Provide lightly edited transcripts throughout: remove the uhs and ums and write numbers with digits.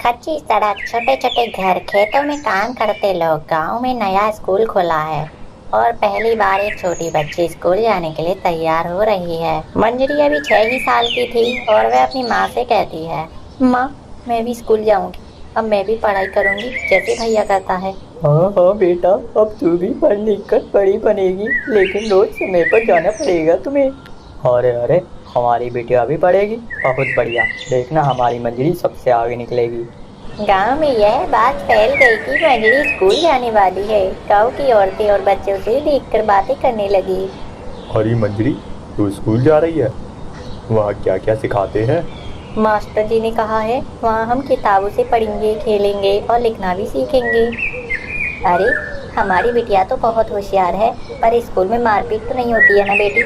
कच्ची सड़क, छोटे छोटे घर, खेतों में काम करते लोग। गांव में नया स्कूल खुला है और पहली बार एक छोटी बच्ची स्कूल जाने के लिए तैयार हो रही है। मंजरी अभी 6 ही साल की थी और वह अपनी माँ से कहती है, माँ मैं भी स्कूल जाऊंगी, अब मैं भी पढ़ाई करूंगी जैसे भैया करता है। हाँ हाँ बेटा, अब तू भी पढ़ लिख कर बड़ी बनेगी, लेकिन रोज समय पर जाना पड़ेगा तुम्हें। अरे अरे, हमारी बेटिया भी पढ़ेगी, बहुत बढ़िया। देखना हमारी मंजरी सबसे आगे निकलेगी। गांव में यह बात फैल गई कि मंजरी स्कूल जाने वाली है। गांव की औरतें और बच्चों से देखकर बातें करने लगी। अरे मंजरी, तू स्कूल जा रही है? वहाँ क्या क्या सिखाते हैं? मास्टर जी ने कहा है वहाँ हम किताबों से पढ़ेंगे, खेलेंगे और लिखना भी सीखेंगे। अरे हमारी बिटिया तो बहुत होशियार है, पर स्कूल में मारपीट तो नहीं होती है ना बेटी?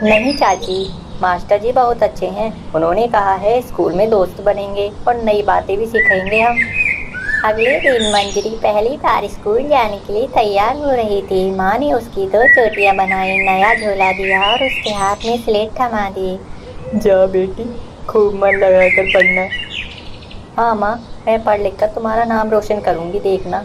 नहीं चाची, मास्टर जी बहुत अच्छे हैं। उन्होंने कहा है स्कूल में दोस्त बनेंगे और नई बातें भी सिखाएंगे हम। अगले दिन मंजरी पहली बार स्कूल जाने के लिए तैयार हो रही थी। माँ ने उसकी 2 चोटियाँ बनाई, नया झोला दिया और उसके हाथ में स्लेट थमा दी। जा बेटी, खूब मन लगा कर पढ़ना। हाँ माँ, मैं पढ़ लिख कर तुम्हारा नाम रोशन करूँगी, देखना।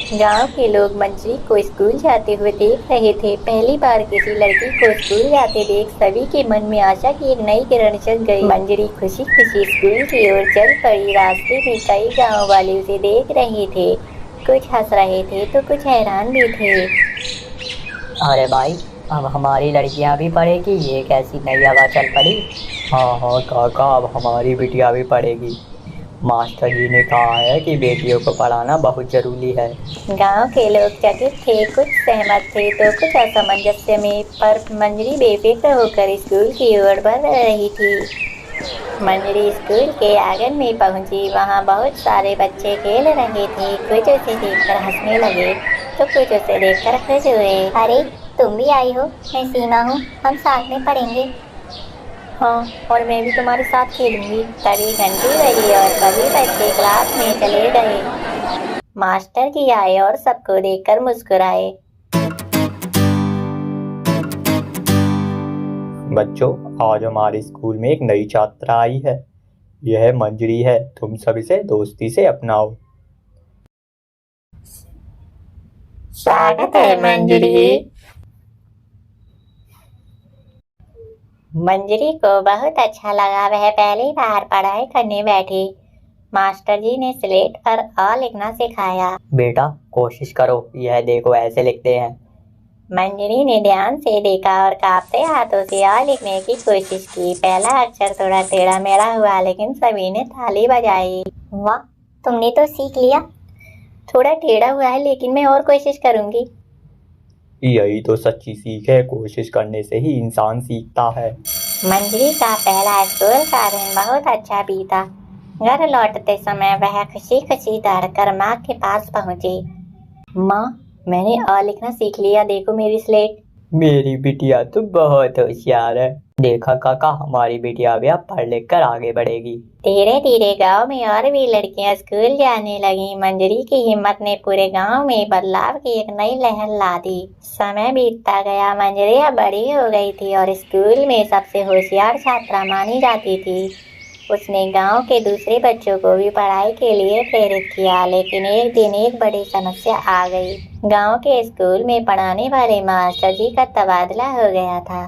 गांव के लोग मंजरी को स्कूल जाते हुए देख रहे थे। पहली बार किसी लड़की को स्कूल जाते देख सभी के मन में आशा की एक नई किरण चल गई। मंजरी खुशी खुशी स्कूल की ओर चल पड़ी। रास्ते में कई गांव वाले उसे देख रहे थे, कुछ हंस रहे थे तो कुछ हैरान भी थे। अरे भाई, अब हमारी लड़कियां भी पढ़ेगी, ये कैसी नई हवा चल पड़ी। हाँ हाँ काका, अब हमारी बिटिया भी पढ़ेगी। मास्टर जी ने कहा है कि बेटियों को पढ़ाना बहुत जरूरी है। गांव के लोग चकित थे, कुछ सहमत थे तो कुछ असमंजस्य में, पर मंजरी बेफिक्र होकर स्कूल की ओर बढ़ रही थी। मंजरी स्कूल के आंगन में पहुंची। वहां बहुत सारे बच्चे खेल रहे थे। कुछ उसे देखकर हंसने लगे तो कुछ उसे देखकर खुश हुए। अरे तुम भी आई हो, मैं सीमा हूँ, हम साथ में पढ़ेंगे। हाँ, और मैं भी तुम्हारे साथ खेलूंगी। तभी घंटी बजी और सभी बच्चे क्लास में चले गए। मास्टर जी आए और सबको देखकर मुस्कुराए। बच्चों, आज हमारे स्कूल में एक नई छात्रा आई है। यह मंजरी है, तुम सब इसे दोस्ती से अपनाओ। स्वागत है मंजरी। मंजरी को बहुत अच्छा लगा। वह पहली बार पढ़ाई करने बैठी। मास्टर जी ने स्लेट पर अ लिखना सिखाया। बेटा कोशिश करो, यह देखो ऐसे लिखते हैं। मंजरी ने ध्यान से देखा और कांपते हाथों से अ लिखने की कोशिश की। पहला अक्षर थोड़ा टेढ़ा मेढ़ा हुआ, लेकिन सभी ने ताली बजाई। वाह, तुमने तो सीख लिया। थोड़ा टेढ़ा हुआ है, लेकिन मैं और कोशिश करूंगी। यही तो सच्ची सीख है, कोशिश करने से ही इंसान सीखता है। मंजरी का पहला स्कूल का दिन बहुत अच्छा बीता। घर लौटते समय वह खुशी खुशी दौड़कर माँ के पास पहुंची। माँ, मैंने अ लिखना सीख लिया, देखो मेरी स्लेट। मेरी बिटिया तो बहुत होशियार है। देखा काका, हमारी बिटिया भी अब पढ़ लिख कर आगे बढ़ेगी। धीरे धीरे गांव में और भी लड़कियां स्कूल जाने लगी। मंजरी की हिम्मत ने पूरे गांव में बदलाव की एक नई लहर ला दी। समय बीतता गया। मंजरी अब बड़ी हो गई थी और स्कूल में सबसे होशियार छात्रा मानी जाती थी। उसने गांव के दूसरे बच्चों को भी पढ़ाई के लिए प्रेरित किया। लेकिन एक दिन एक बड़ी समस्या आ गई। गांव के स्कूल में पढ़ाने वाले मास्टर जी का तबादला हो गया था।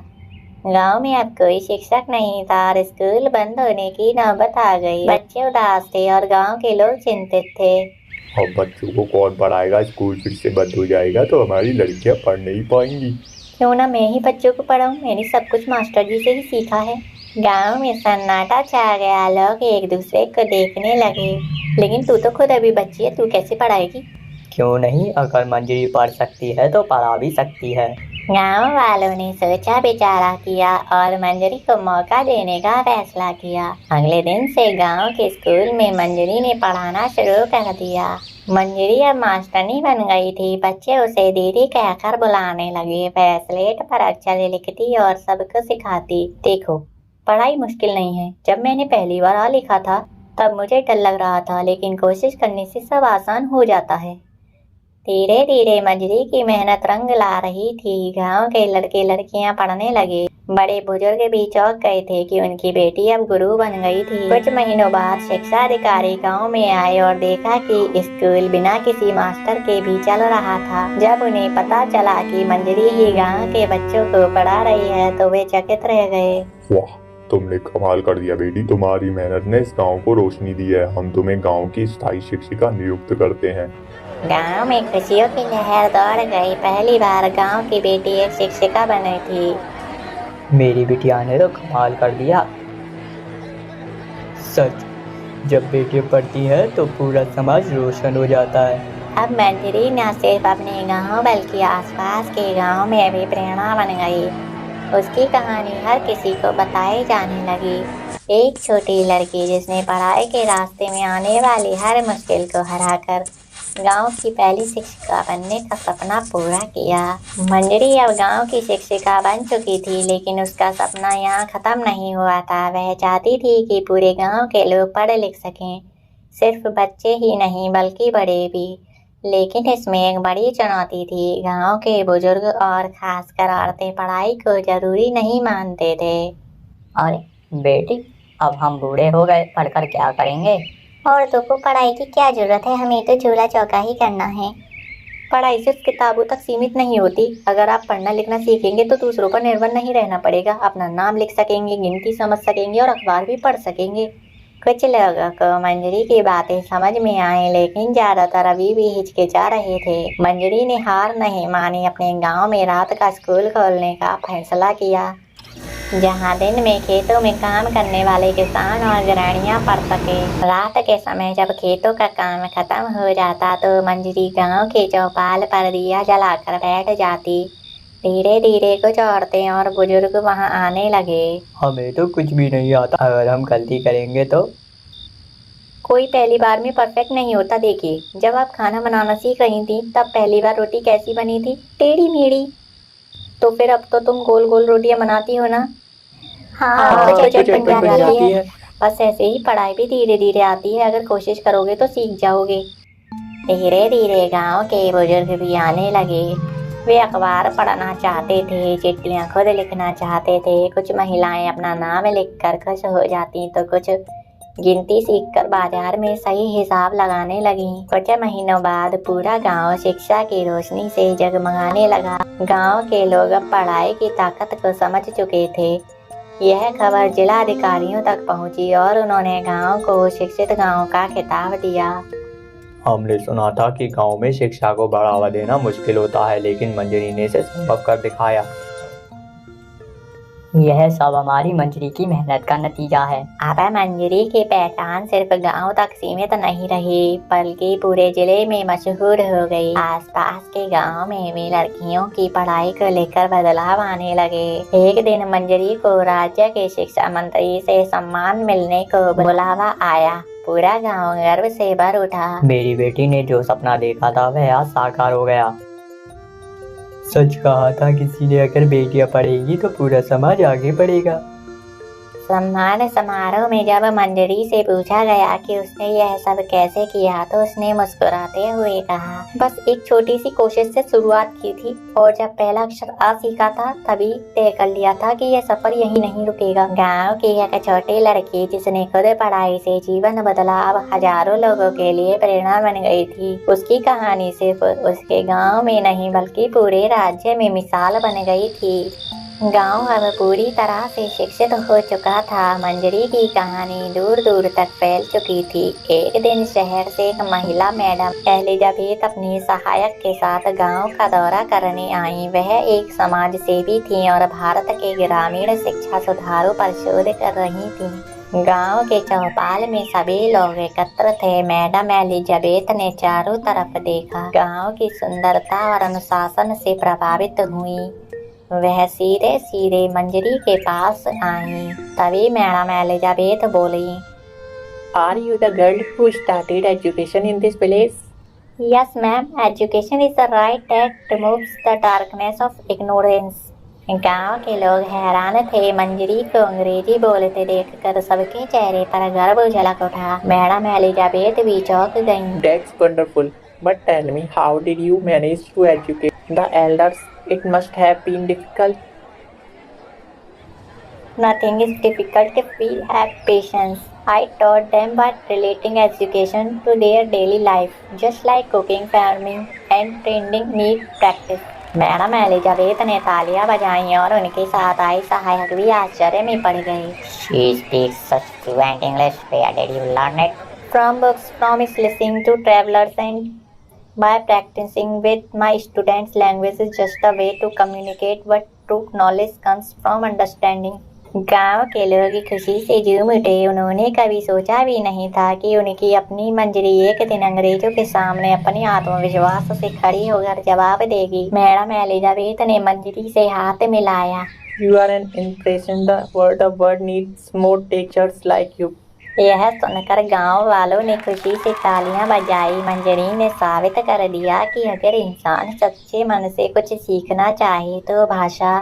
गांव में अब कोई शिक्षक नहीं था और स्कूल बंद होने की नौबत आ गई। बच्चे उदास थे और गांव के लोग चिंतित थे। अब बच्चों को कौन पढ़ाएगा? स्कूल फिर से बंद हो जाएगा तो हमारी लड़कियां पढ़ नहीं पाएंगी। क्यों ना मैं ही बच्चों को पढ़ाऊं, मैंने सब कुछ मास्टर जी से ही सीखा है। गांव में सन्नाटा छा गया। लोग एक दूसरे को देखने लगे। लेकिन तू तो खुद अभी बच्ची है, तू कैसे पढ़ाएगी? क्यों नहीं, अगर मंजरी पढ़ सकती है तो पढ़ा भी सकती है। गांव वालों ने सोचा विचारा किया और मंजरी को मौका देने का फैसला किया। अगले दिन से गांव के स्कूल में मंजरी ने पढ़ाना शुरू कर दिया। मंजरी अब मास्टरनी बन गई थी। बच्चे उसे दीदी कहकर बुलाने लगे। वह स्लेट पर अक्षर लिखती और सबको सिखाती। देखो, पढ़ाई मुश्किल नहीं है। जब मैंने पहली बार आ लिखा था तब मुझे डर लग रहा था, लेकिन कोशिश करने से सब आसान हो जाता है। धीरे धीरे मंजरी की मेहनत रंग ला रही थी। गांव के लड़के लड़कियां पढ़ने लगे। बड़े बुजुर्ग भी चौंक गए थे कि उनकी बेटी अब गुरु बन गई थी। कुछ महीनों बाद शिक्षा अधिकारी गांव में आए और देखा कि स्कूल बिना किसी मास्टर के भी चल रहा था। जब उन्हें पता चला कि मंजरी ही गांव के बच्चों को पढ़ा रही है तो वे चकित रह गए। वाह, तुमने कमाल कर दिया बेटी। तुम्हारी मेहनत ने इस गांव को रोशनी दी है। हम तुम्हें गांव की स्थायी शिक्षिका नियुक्त करते हैं। गांव में खुशियों की लहर दौड़ गई। पहली बार गांव की बेटी एक शिक्षिका बनी थी। मेरी बिटिया ने तो कमाल कर दिया। सच, जब बेटी पढ़ती है तो पूरा समाज रोशन हो जाता है। अब मंजरी न सिर्फ अपने गांव बल्कि आसपास के गांव में भी प्रेरणा बन गई। उसकी कहानी हर किसी को बताई जाने लगी। एक छोटी लड़की जिसने पढ़ाई के रास्ते में आने वाली हर मुश्किल को हराकर गांव की पहली शिक्षिका बनने का सपना पूरा किया। मंजरी अब गांव की शिक्षिका बन चुकी थी, लेकिन उसका सपना यहाँ खत्म नहीं हुआ था। वह चाहती थी कि पूरे गांव के लोग पढ़ लिख सकें, सिर्फ बच्चे ही नहीं बल्कि बड़े भी। लेकिन इसमें एक बड़ी चुनौती थी। गांव के बुजुर्ग और खासकर औरतें पढ़ाई को जरूरी नहीं मानते थे। अरे बेटी, अब हम बूढ़े हो गए, पढ़कर क्या करेंगे? औरतों को पढ़ाई की क्या जरूरत है, हमें तो चूल्हा चौका ही करना है। पढ़ाई सिर्फ किताबों तक सीमित नहीं होती। अगर आप पढ़ना लिखना सीखेंगे तो दूसरों पर निर्भर नहीं रहना पड़ेगा। अपना नाम लिख सकेंगे, गिनती समझ सकेंगे और अखबार भी पढ़ सकेंगे। कुछ लोगों को मंजरी की बातें समझ में आई, लेकिन ज्यादातर अभी भी हिचकिचा रहे थे। मंजरी ने हार नहीं मानी। अपने गांव में रात का स्कूल खोलने का फैसला किया, जहां दिन में खेतों में काम करने वाले किसान और गृहिणियां पढ़ सके। रात के समय जब खेतों का काम खत्म हो जाता तो मंजरी गांव के चौपाल पर दिया जलाकर बैठ जाती। धीरे धीरे कुछ औरतें और बुजुर्ग वहां आने लगे। हमें तो कुछ भी नहीं आता, अगर हम गलती करेंगे तो? कोई पहली बार में परफेक्ट नहीं होता। देखिए, जब आप खाना बनाना सीख रही थी तब पहली बार रोटी कैसी बनी थी? टेढ़ी मेढ़ी। तो फिर अब तो तुम गोल गोल रोटियां बनाती हो ना? हाँ, तो चटपट बन जाती है। बस ऐसे ही पढ़ाई भी धीरे धीरे आती है। अगर कोशिश करोगे तो सीख जाओगे। धीरे धीरे गांव के बुजुर्ग भी आने लगे। वे अखबार पढ़ना चाहते थे, चिट्ठियां खुद लिखना चाहते थे। कुछ महिलाएं अपना नाम लिखकर खुश हो जाती तो कुछ गिनती सीखकर बाजार में सही हिसाब लगाने लगी। कुछ महीनों बाद पूरा गांव शिक्षा की रोशनी से जगमगाने लगा। गांव के लोग अब पढ़ाई की ताकत को समझ चुके थे। यह खबर जिला अधिकारियों तक पहुंची और उन्होंने गांव को शिक्षित गांव का खिताब दिया। हमने सुना था कि गांव में शिक्षा को बढ़ावा देना मुश्किल होता है, लेकिन मंजरी ने इसे संभव कर दिखाया। यह सब हमारी मंजरी की मेहनत का नतीजा है। अब मंजरी की पहचान सिर्फ गांव तक सीमित नहीं रही, बल्कि पूरे जिले में मशहूर हो गई। आसपास के गांव में भी लड़कियों की पढ़ाई को लेकर बदलाव आने लगे। एक दिन मंजरी को राज्य के शिक्षा मंत्री से सम्मान मिलने को बुलावा आया। पूरा गांव गर्व से भर उठा। मेरी बेटी ने जो सपना देखा था वह आज साकार हो गया। सच कहा था किसी ने, अगर बेटियां पढ़ेगी तो पूरा समाज आगे बढ़ेगा। सम्मान समारोह में जब मंजरी से पूछा गया कि उसने यह सब कैसे किया तो उसने मुस्कुराते हुए कहा, बस एक छोटी सी कोशिश से शुरुआत की थी और जब पहला अक्षर आ सीखा था तभी तय कर लिया था कि यह सफर यहीं नहीं रुकेगा। गांव की एक छोटी लड़की जिसने खुद पढ़ाई से जीवन बदला अब हजारों लोगों के लिए प्रेरणा बन गई थी। उसकी कहानी सिर्फ उसके गाँव में नहीं बल्कि पूरे राज्य में मिसाल बन गई थी। गांव अब पूरी तरह से शिक्षित हो चुका था। मंजरी की कहानी दूर दूर तक फैल चुकी थी। एक दिन शहर से एक महिला मैडम एलिजाबेथ अपनी सहायक के साथ गांव का दौरा करने आई। वह एक समाज सेवी थी और भारत के ग्रामीण शिक्षा सुधारों पर शोध कर रही थी। गांव के चौपाल में सभी लोग एकत्र थे। मैडम एलिजाबेथ ने चारों तरफ देखा। गांव की सुंदरता और अनुशासन से प्रभावित हुई। वह सीधे सीधे मंजरी के पास आई। तभी मैडम एलिजाबेथ बोली, Are you the girl who started education in this village? Yes ma'am, education is the right that removes the darkness of ignorance. गांव के लोग हैरान थे। मंजरी को अंग्रेजी बोलते देखकर सबके चेहरे पर गर्व झलक उठा। मैडम एलिजाबेथ भी चौंक गईं। That's wonderful. But tell me, how did you manage to educate the elders? It must have been difficult. Nothing is difficult if we have patience. I taught them by relating education to their daily life, just like cooking, farming, and training need practice. Madam Elizabeth ने तालियां बजाईं और उनके साथ आई सहायक भी आश्चर्य में पड़ गए. She speaks such fluent English. Where did you learn it? From books, from listening to travelers, and by practicing with my students. Language is just a way to communicate, but true knowledge comes from understanding. गांव के लोग खुशी से झूम उठे. उन्होंने कभी सोचा भी नहीं था कि उनकी अपनी मंजरी एक दिन अंग्रेजों के सामने अपने आत्मविश्वास से खड़ी होकर जवाब देगी. मैडम एलिजाबेथ ने मंजरी से हाथ मिलाया. You are an impression. The world needs more teachers like you. यह सुनकर गांव वालों ने खुशी से तालियां बजाई. मंजरी ने साबित कर दिया कि अगर इंसान सच्चे मन से कुछ सीखना चाहे तो भाषा,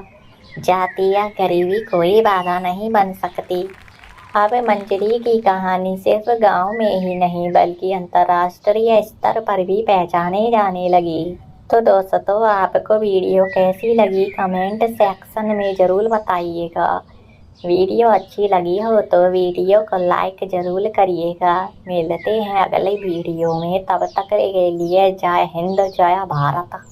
जाति या गरीबी कोई बाधा नहीं बन सकती. अब मंजरी की कहानी सिर्फ गांव में ही नहीं बल्कि अंतर्राष्ट्रीय स्तर पर भी पहचाने जाने लगी. तो दोस्तों, आपको वीडियो कैसी लगी कमेंट सेक्शन में ज़रूर बताइएगा. वीडियो अच्छी लगी हो तो वीडियो को लाइक ज़रूर करिएगा. मिलते हैं अगले वीडियो में. तब तक के लिए जय हिंद, जय भारत.